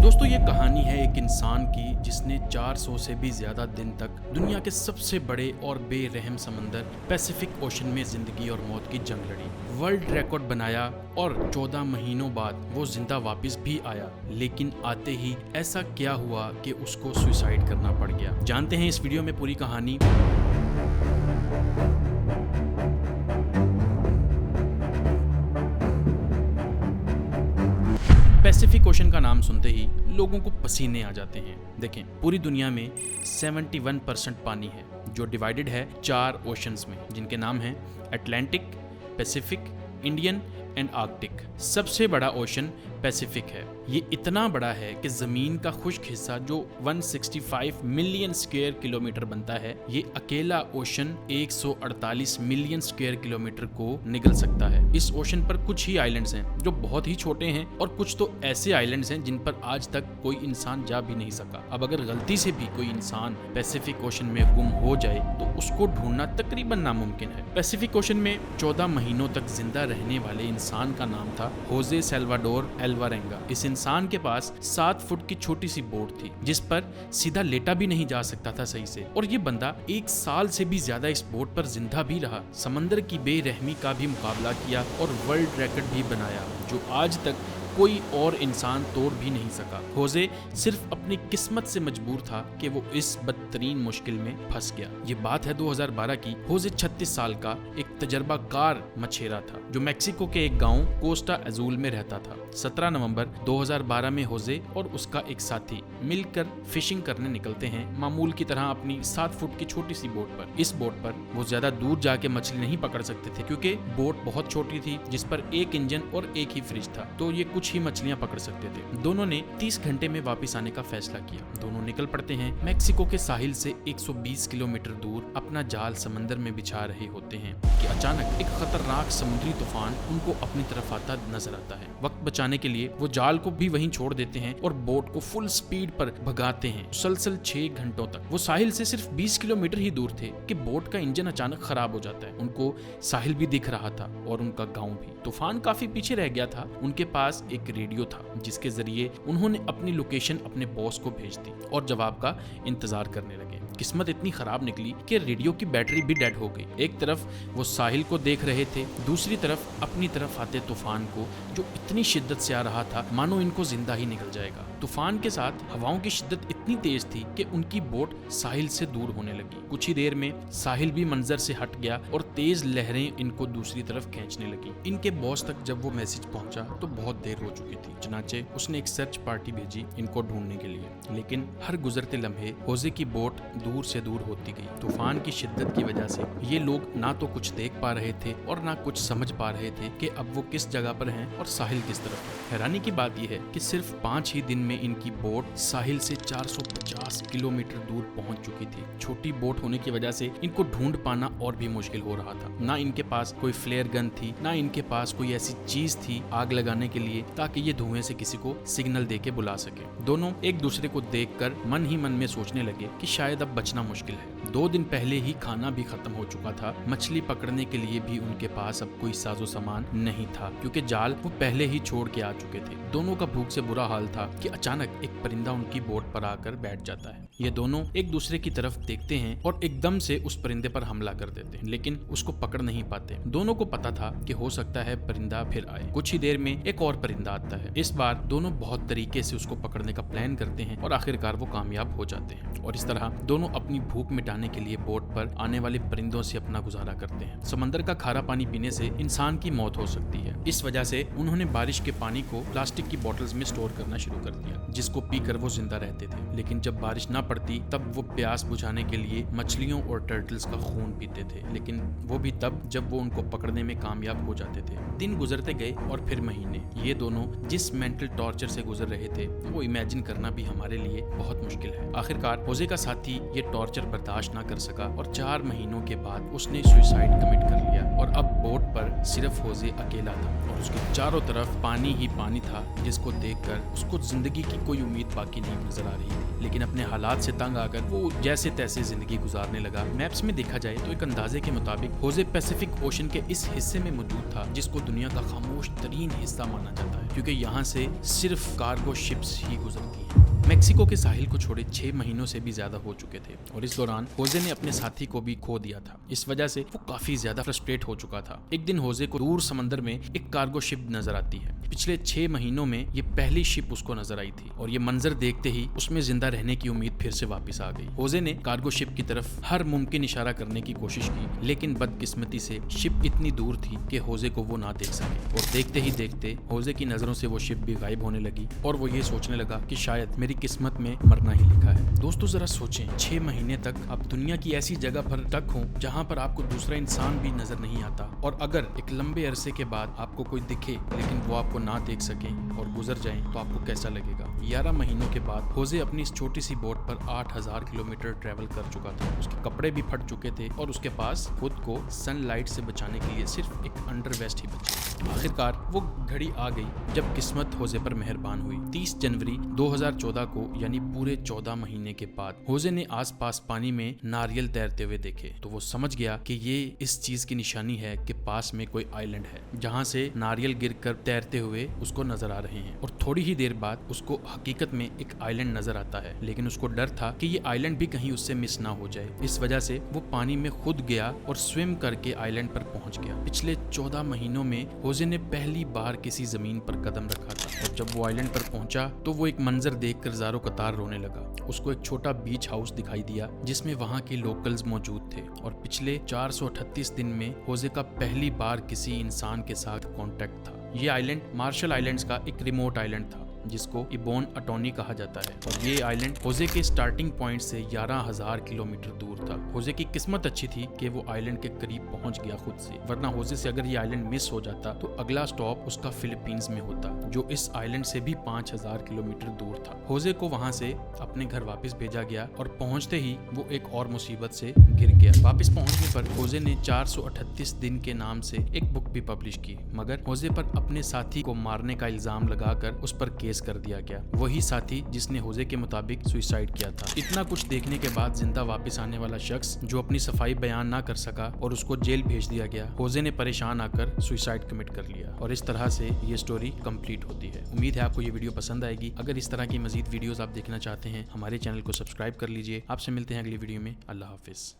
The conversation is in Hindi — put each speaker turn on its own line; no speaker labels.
दोस्तों ये कहानी है एक इंसान की जिसने 400 से भी ज्यादा दिन तक दुनिया के सबसे बड़े और बेरहम समंदर पैसिफिक ओशन में जिंदगी और मौत की जंग लड़ी, वर्ल्ड रिकॉर्ड बनाया और 14 महीनों बाद वो जिंदा वापस भी आया। लेकिन आते ही ऐसा क्या हुआ कि उसको सुसाइड करना पड़ गया। जानते हैं इस वीडियो में पूरी कहानी। पैसिफिक ओशन का नाम सुनते ही लोगों को पसीने आ जाते हैं। देखें, पूरी दुनिया में 71% पानी है जो डिवाइडेड है 4 ओशंस में, जिनके नाम हैं Atlantic, Pacific, Indian and Arctic. सबसे बड़ा ओशन पैसिफिक है। ये इतना बड़ा है कि जमीन का खुश्क हिस्सा जो 165 मिलियन स्क्वायर किलोमीटर बनता है, ये अकेला ओशन 148 मिलियन स्क्वायर किलोमीटर को निगल सकता है। इस ओशन पर कुछ ही आइलैंड्स हैं जो बहुत ही छोटे हैं और कुछ तो ऐसे आइलैंड्स हैं जिन पर आज तक कोई इंसान जा भी नहीं सका। अब अगर गलती से भी कोई इंसान पैसिफिक ओशन में गुम हो जाए तो उसको ढूंढना तकरीबन नामुमकिन है। पैसिफिक ओशन में 14 महीनों तक जिंदा रहने वाले इंसान का नाम था होजे सल्वाडोर अल्वारेंगा। इस इंसान के पास 7 फुट की छोटी सी बोट थी जिस पर सीधा लेटा भी नहीं जा सकता था सही से, और ये बंदा 1 साल से भी ज्यादा इस बोट पर जिंदा भी रहा, समंदर की बेरहमी का भी मुकाबला किया और वर्ल्ड रिकॉर्ड भी बनाया जो आज तक कोई और इंसान तोड़ भी नहीं सका। होजे सिर्फ अपनी किस्मत से मजबूर था कि वो इस बदतरीन मुश्किल में फंस गया। ये बात है 2012 की। होजे 36 साल का एक तजर्बाकार मछेरा था जो मेक्सिको के एक गांव कोस्टा अजूल में रहता था। 17 नवंबर 2012 में होजे और उसका एक साथी मिलकर फिशिंग करने निकलते हैं, मामूल की तरह अपनी 7 फुट की छोटी सी बोट पर। इस बोट पर वो ज्यादा दूर जाके मछली नहीं पकड़ सकते थे क्योंकि बोट बहुत छोटी थी जिस पर एक इंजन और एक ही फ्रिज था, तो ये कुछ ही मछलियां पकड़ सकते थे। दोनों ने 30 घंटे में वापस आने का फैसला किया। दोनों निकल पड़ते हैं। मेक्सिको के साहिल से 120 किलोमीटर दूर अपना जाल समंदर में बिछा रहे होते हैं कि अचानक एक खतरनाक समुद्री तूफान उनको अपनी तरफ आता नजर आता है। वक्त बचाने के लिए वो जाल को भी वहीं छोड़ देते हैं और बोट को फुल स्पीड पर भगाते हैं। मुसलसल 6 घंटों तक वो साहिल से सिर्फ 20 किलोमीटर ही दूर थे कि बोट का इंजन अचानक खराब हो जाता है। उनको साहिल भी दिख रहा था और उनका गांव भी। तूफान काफी पीछे रह गया था। उनके पास एक रेडियो था जिसके जरिए उन्होंने अपनी लोकेशन अपने बॉस को भेज दी और जवाब का इंतजार करने लगे। किस्मत इतनी खराब निकली कि रेडियो की बैटरी भी डेड हो गई। एक तरफ वो साहिल को देख रहे थे, दूसरी तरफ अपनी तरफ आते तूफान को जो इतनी शिद्दत से आ रहा था मानो इनको जिंदा ही निकल जाएगा। तूफान के साथ हवाओं की शिद्दत इतनी तेज थी कि उनकी बोट साहिल से दूर होने लगी। कुछ ही देर में साहिल भी मंजर से हट गया और तेज लहरें इनको दूसरी तरफ खींचने लगी। इनके बॉस तक जब वो मैसेज पहुंचा तो बहुत देर हो चुकी थी। चनाचे उसने एक सर्च पार्टी भेजी इनको ढूंढने के लिए, लेकिन हर गुजरते लम्हे होजे की बोट दूर से दूर होती गई। तूफान की शिद्दत की वजह से ये लोग ना तो कुछ देख पा रहे थे और ना कुछ समझ पा रहे थे कि अब वो किस जगह पर हैं और साहिल किस तरफ है। हैरानी की बात यह है कि सिर्फ 5 ही दिन में इनकी बोट साहिल से 450 किलोमीटर दूर पहुंच चुकी थी। छोटी बोट होने की वजह से इनको ढूंढ पाना और भी मुश्किल हो रहा था। ना इनके पास कोई फ्लेयर गन थी, ना इनके पास कोई ऐसी चीज थी आग लगाने के लिए ताकि ये धुएं से किसी को सिग्नल देके बुला सके। दोनों एक दूसरे को देखकर मन ही मन में सोचने लगे कि शायद अब बचना मुश्किल है। 2 दिन पहले ही खाना भी खत्म हो चुका था। मछली पकड़ने के लिए भी उनके पास अब कोई साजो सामान नहीं था क्योंकि जाल वो पहले ही छोड़ के आ चुके थे। दोनों का भूख से बुरा हाल था कि अचानक एक परिंदा उनकी बोट पर आकर बैठ जाता है। ये दोनों एक दूसरे की तरफ देखते हैं और एकदम से उस परिंदे पर हमला कर देते हैं, लेकिन उसको पकड़ नहीं पाते। दोनों को पता था कि हो सकता है परिंदा फिर आए। कुछ ही देर में एक और परिंदा आता है। इस बार दोनों बहुत तरीके से उसको पकड़ने का प्लान करते हैं और आखिरकार वो कामयाब हो जाते हैं और इस तरह दोनों अपनी भूख मिटाने के लिए बोट पर आने वाले परिंदों से अपना गुजारा करते हैं। समंदर का खारा पानी पीने से इंसान की मौत हो सकती है। इस वजह से उन्होंने बारिश के पानी को प्लास्टिक की बोतल्स में स्टोर करना शुरू कर दिया जिसको पीकर वो जिंदा रहते थे। लेकिन जब बारिश ना पड़ती तब वो प्यास बुझाने के लिए मछलियों और टर्टल्स का खून पीते थे, लेकिन वो भी तब जब वो उनको पकड़ने में कामयाब हो जाते थे। दिन गुजरते गए और फिर महीने। ये दोनों जिस मेंटल टॉर्चर से गुजर रहे थे वो इमेजिन करना भी हमारे लिए बहुत मुश्किल है। आखिरकार होजे का साथी ये टॉर्चर बर्दाश्त ना कर सका और 4 महीनों के बाद उसने सुसाइड कमिट कर लिया और अब बोट पर सिर्फ होजे अकेला था और उसके चारों तरफ पानी ही पानी था जिसको देखकर उसको जिंदगी की कोई उम्मीद बाकी नहीं नजर आ रही थी। लेकिन अपने हालात से तंग आकर वो जैसे तैसे जिंदगी गुजारने लगा। मैप्स में देखा जाए तो एक अंदाजे के मुताबिक होजे पैसिफिक ओशन के इस हिस्से में मौजूद था जिसको दुनिया का खामोश तरीन हिस्सा माना जाता है क्योंकि यहाँ से सिर्फ कार्गो शिप्स ही गुजरती हैं। मेक्सिको के साहिल को छोड़े 6 महीनों से भी ज्यादा हो चुके थे और इस दौरान होजे ने अपने साथी को भी खो दिया था। इस वजह से वो काफी ज्यादा फ्रस्ट्रेट हो चुका था। एक दिन होजे को दूर समंदर में एक कार्गो शिप नजर आती है। पिछले 6 महीनों में ये पहली शिप उसको नजर आई थी और ये मंजर देखते ही उसमें जिंदा रहने की उम्मीद फिर से वापस आ गई। होजे ने कार्गो शिप की तरफ हर मुमकिन इशारा करने की कोशिश की, लेकिन बदकिस्मती से शिप इतनी दूर थी कि होजे को वो ना देख सके और देखते ही देखते होजे की नजरों से वो शिप भी गायब होने लगी और वो ये सोचने लगा कि शायद मेरी किस्मत में मरना ही लिखा है। दोस्तों जरा सोचें, 6 महीने तक आप दुनिया की ऐसी जगह पर टक हो जहाँ पर आपको दूसरा इंसान भी नजर नहीं आता, और अगर एक लंबे अरसे के बाद आपको कोई दिखे लेकिन वो आपको ना देख सके और गुजर जाए तो आपको कैसा लगेगा। 11 महीनों के बाद होजे अपनी इस छोटी सी बोट पर 8000 किलोमीटर ट्रेवल कर चुका था। उसके कपड़े भी फट चुके थे और उसके पास खुद को सनलाइट से बचाने के लिए सिर्फ एक अंडरवेस्ट ही बची। आखिरकार वो घड़ी आ गई जब किस्मत होजे पर मेहरबान हुई। 30 जनवरी 2014 को, यानी पूरे 14 महीने के बाद, होजे ने आसपास पानी में नारियल तैरते हुए देखे तो वो समझ गया कि ये इस चीज की निशानी है कि पास में कोई आइलैंड है जहाँ से नारियल गिरकर तैरते हुए उसको नजर आ रहे हैं। और थोड़ी ही देर बाद उसको हकीकत में एक आइलैंड नजर आता है, लेकिन उसको डर था कि ये आइलैंड भी कहीं उससे मिस ना हो जाए। इस वजह से वो पानी में खुद गया और स्विम करके आइलैंड पर पहुंच गया। पिछले 14 महीनों में होजे ने पहली बार किसी जमीन पर कदम रखा था और जब वो आइलैंड पर पहुंचा तो वो एक मंजर देखकर ज़ारो कतार रोने लगा। उसको एक छोटा बीच हाउस दिखाई दिया जिसमें वहाँ के लोकल्स मौजूद थे और पिछले 438 दिन में होजे का पहली बार किसी इंसान के साथ कांटेक्ट था। ये आइलैंड मार्शल आइलैंड्स का एक रिमोट आइलैंड था जिसको इबोन अटोनी कहा जाता है और ये आइलैंड होजे के स्टार्टिंग पॉइंट से 11,000 किलोमीटर दूर था। होजे की किस्मत अच्छी थी कि वो आइलैंड के करीब पहुंच गया खुद से, वरना होजे से अगर ये आइलैंड मिस हो जाता तो अगला स्टॉप उसका फिलीपींस में होता, जो इस आइलैंड से भी 5,000 किलोमीटर दूर था। होजे को वहां से अपने घर वापस भेजा गया और पहुंचते ही वो एक और मुसीबत से गिर गया। वापस पहुंचने पर होजे ने 438 दिन के नाम से एक बुक भी पब्लिश की, मगर होजे पर अपने साथी को मारने का इल्जाम लगाकर उस पर केस कर दिया गया। वही साथी जिसने होजे के मुताबिक सुसाइड किया था। इतना कुछ देखने के बाद जिंदा वापस आने वाला शख्स जो अपनी सफाई बयान ना कर सका और उसको जेल भेज दिया गया, होजे ने परेशान आकर सुसाइड कमिट कर लिया और इस तरह से ये स्टोरी कंप्लीट होती है। उम्मीद है आपको ये वीडियो पसंद आएगी। अगर इस तरह की मजीद वीडियोस आप देखना चाहते हैं हमारे चैनल को सब्सक्राइब कर लीजिए। आपसे मिलते हैं अगली वीडियो में। अल्लाह हाफिज।